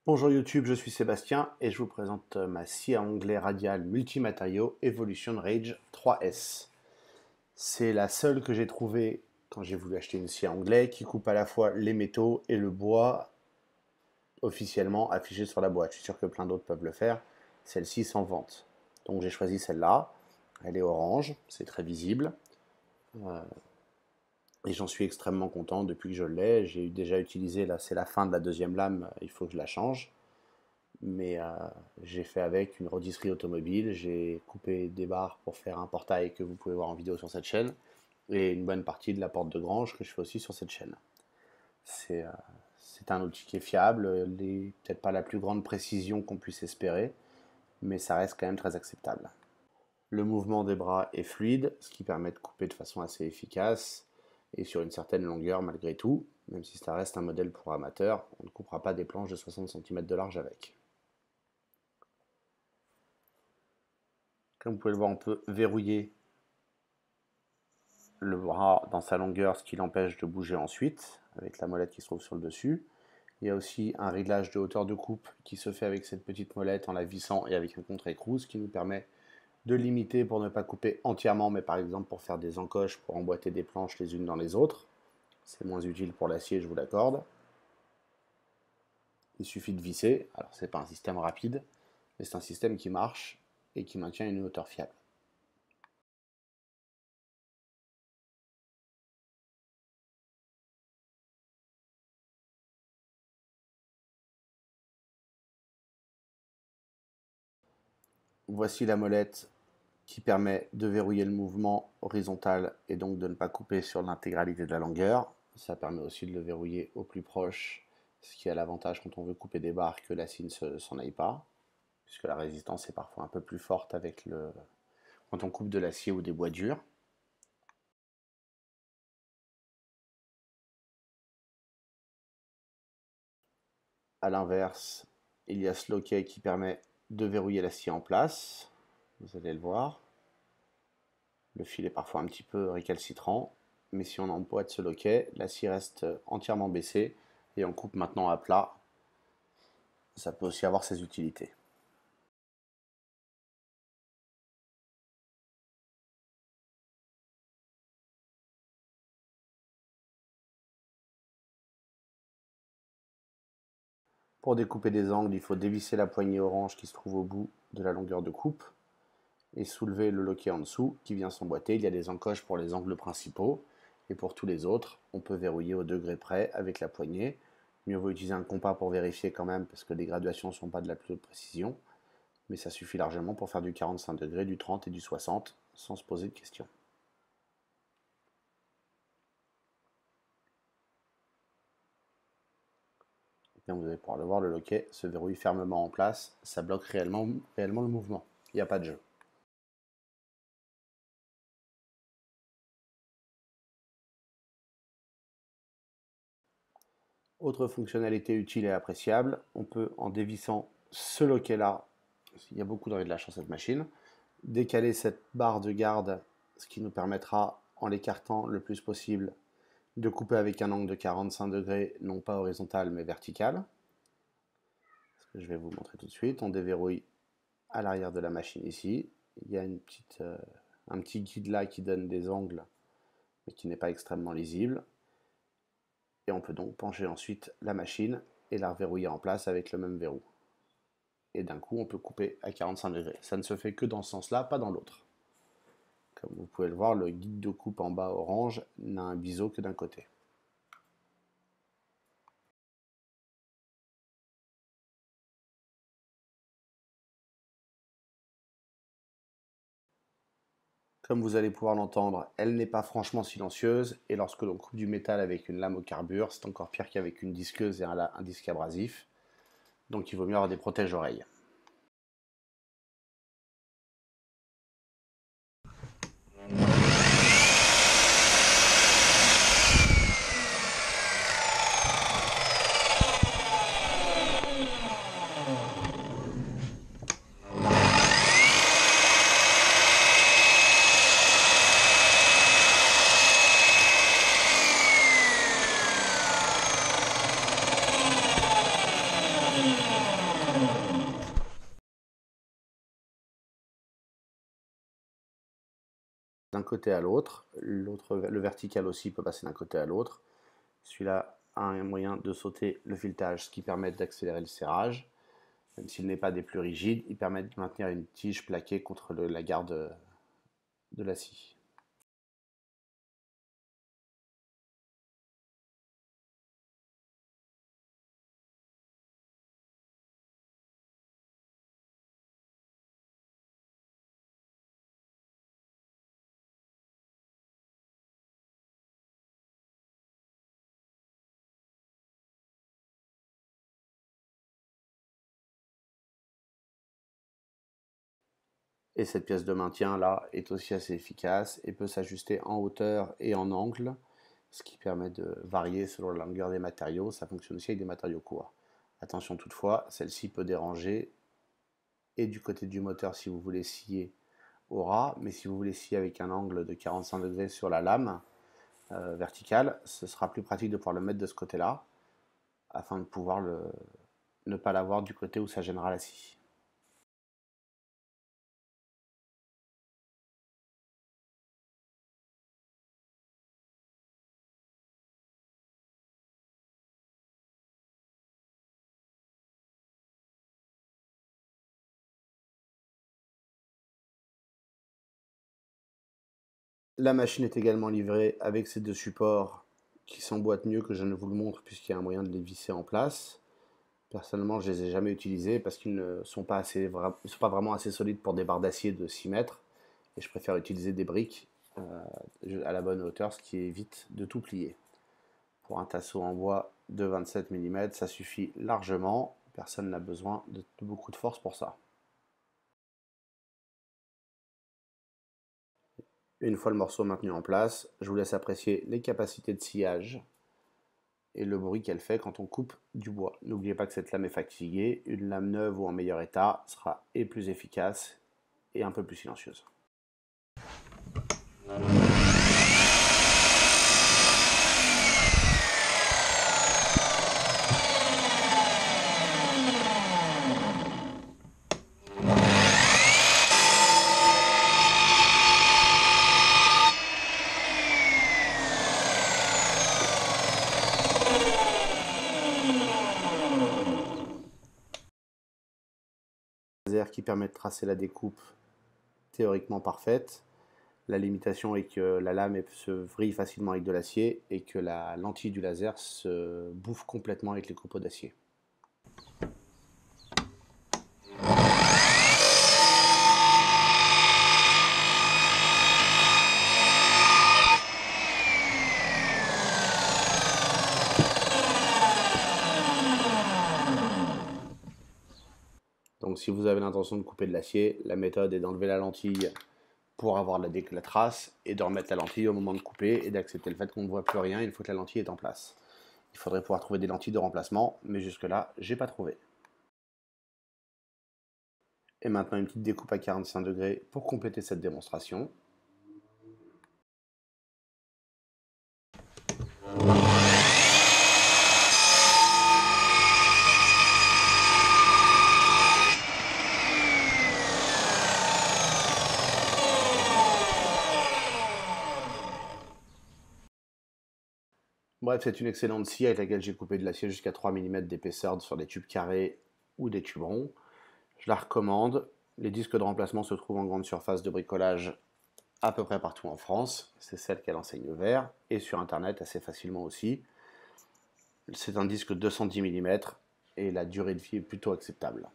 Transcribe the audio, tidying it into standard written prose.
Bonjour YouTube, je suis Sébastien et je vous présente ma scie à onglet radial multimatériaux Evolution Rage 3S. C'est la seule que j'ai trouvée quand j'ai voulu acheter une scie à onglet qui coupe à la fois les métaux et le bois officiellement affiché sur la boîte. Je suis sûr que plein d'autres peuvent le faire. Celle-ci sans vente. Donc j'ai choisi celle-là. Elle est orange, c'est très visible. Et j'en suis extrêmement content depuis que je l'ai. J'ai déjà utilisé, là c'est la fin de la deuxième lame, il faut que je la change. Mais j'ai fait avec une rôtisserie automobile, j'ai coupé des barres pour faire un portail que vous pouvez voir en vidéo sur cette chaîne, et une bonne partie de la porte de grange que je fais aussi sur cette chaîne. C'est euh, c'est un outil qui est fiable, peut-être pas la plus grande précision qu'on puisse espérer, mais ça reste quand même très acceptable. Le mouvement des bras est fluide, ce qui permet de couper de façon assez efficace et sur une certaine longueur malgré tout, même si ça reste un modèle pour amateurs, on ne coupera pas des planches de 60 cm de large avec. Comme vous pouvez le voir, on peut verrouiller le bras dans sa longueur, ce qui l'empêche de bouger ensuite, avec la molette qui se trouve sur le dessus. Il y a aussi un réglage de hauteur de coupe qui se fait avec cette petite molette en la vissant et avec un contre-écrou, ce qui nous permet de limiter pour ne pas couper entièrement, mais par exemple pour faire des encoches, pour emboîter des planches les unes dans les autres. C'est moins utile pour l'acier, je vous l'accorde. Il suffit de visser. Alors c'est pas un système rapide, mais c'est un système qui marche et qui maintient une hauteur fiable. Voici la molette qui permet de verrouiller le mouvement horizontal et donc de ne pas couper sur l'intégralité de la longueur. Ça permet aussi de le verrouiller au plus proche, ce qui a l'avantage quand on veut couper des barres que la scie ne s'en aille pas, puisque la résistance est parfois un peu plus forte quand on coupe de l'acier ou des bois durs. A l'inverse, il y a ce loquet qui permet de verrouiller l'acier en place. Vous allez le voir. Le fil est parfois un petit peu récalcitrant, mais si on emboîte ce loquet, la scie reste entièrement baissée et on coupe maintenant à plat. Ça peut aussi avoir ses utilités. Pour découper des angles, il faut dévisser la poignée orange qui se trouve au bout de la longueur de coupe et soulever le loquet en dessous qui vient s'emboîter. Il y a des encoches pour les angles principaux et pour tous les autres, on peut verrouiller au degré près avec la poignée. Mieux vaut utiliser un compas pour vérifier quand même parce que les graduations ne sont pas de la plus haute précision, mais ça suffit largement pour faire du 45 degrés, du 30 et du 60 sans se poser de questions. Bien, vous allez pouvoir le voir, le loquet se verrouille fermement en place, ça bloque réellement le mouvement, il n'y a pas de jeu. Autre fonctionnalité utile et appréciable, on peut en dévissant ce loquet là, il y a beaucoup de réglages sur cette machine, décaler cette barre de garde, ce qui nous permettra, en l'écartant le plus possible, de couper avec un angle de 45 degrés, non pas horizontal mais vertical. Ce que je vais vous montrer tout de suite. On déverrouille à l'arrière de la machine ici. Il y a un petit guide là qui donne des angles, mais qui n'est pas extrêmement lisible. Et on peut donc pencher ensuite la machine et la reverrouiller en place avec le même verrou. Et d'un coup, on peut couper à 45 degrés. Ça ne se fait que dans ce sens-là, pas dans l'autre. Comme vous pouvez le voir, le guide de coupe en bas orange n'a un biseau que d'un côté. Comme vous allez pouvoir l'entendre, elle n'est pas franchement silencieuse, et lorsque l'on coupe du métal avec une lame au carbure, c'est encore pire qu'avec une disqueuse et un disque abrasif. Donc il vaut mieux avoir des protège-oreilles. d'un côté à l'autre. Le vertical aussi peut passer d'un côté à l'autre. Celui-là a un moyen de sauter le filetage, ce qui permet d'accélérer le serrage. Même s'il n'est pas des plus rigides, il permet de maintenir une tige plaquée contre la garde de la scie. Et cette pièce de maintien là est aussi assez efficace et peut s'ajuster en hauteur et en angle, ce qui permet de varier selon la longueur des matériaux. Ça fonctionne aussi avec des matériaux courts. Attention toutefois, celle-ci peut déranger et du côté du moteur si vous voulez scier au ras, mais si vous voulez scier avec un angle de 45 degrés sur la lame verticale, ce sera plus pratique de pouvoir le mettre de ce côté-là afin de pouvoir ne pas l'avoir du côté où ça gênera la scie. La machine est également livrée avec ces deux supports qui s'emboîtent mieux que je ne vous le montre puisqu'il y a un moyen de les visser en place. Personnellement, je ne les ai jamais utilisés parce qu'ils ne sont pas, sont pas vraiment assez solides pour des barres d'acier de 6 mètres. Et je préfère utiliser des briques à la bonne hauteur, ce qui évite de tout plier. Pour un tasseau en bois de 27 mm, ça suffit largement. Personne n'a besoin de beaucoup de force pour ça. Une fois le morceau maintenu en place, je vous laisse apprécier les capacités de sciage et le bruit qu'elle fait quand on coupe du bois. N'oubliez pas que cette lame est fatiguée, une lame neuve ou en meilleur état sera et plus efficace et un peu plus silencieuse. Laser qui permet de tracer la découpe théoriquement parfaite. La limitation est que la lame se vrille facilement avec de l'acier et que la lentille du laser se bouffe complètement avec les copeaux d'acier. Donc si vous avez l'intention de couper de l'acier, la méthode est d'enlever la lentille pour avoir la trace et de remettre la lentille au moment de couper et d'accepter le fait qu'on ne voit plus rien une fois que la lentille est en place. Il faudrait pouvoir trouver des lentilles de remplacement, mais jusque là, j'ai pas trouvé. Et maintenant une petite découpe à 45 degrés pour compléter cette démonstration. Bref, c'est une excellente scie avec laquelle j'ai coupé de l'acier jusqu'à 3 mm d'épaisseur sur des tubes carrés ou des tubes ronds. Je la recommande. Les disques de remplacement se trouvent en grande surface de bricolage à peu près partout en France. C'est celle qu'elle enseigne au vert et sur internet assez facilement aussi. C'est un disque 210 mm et la durée de vie est plutôt acceptable.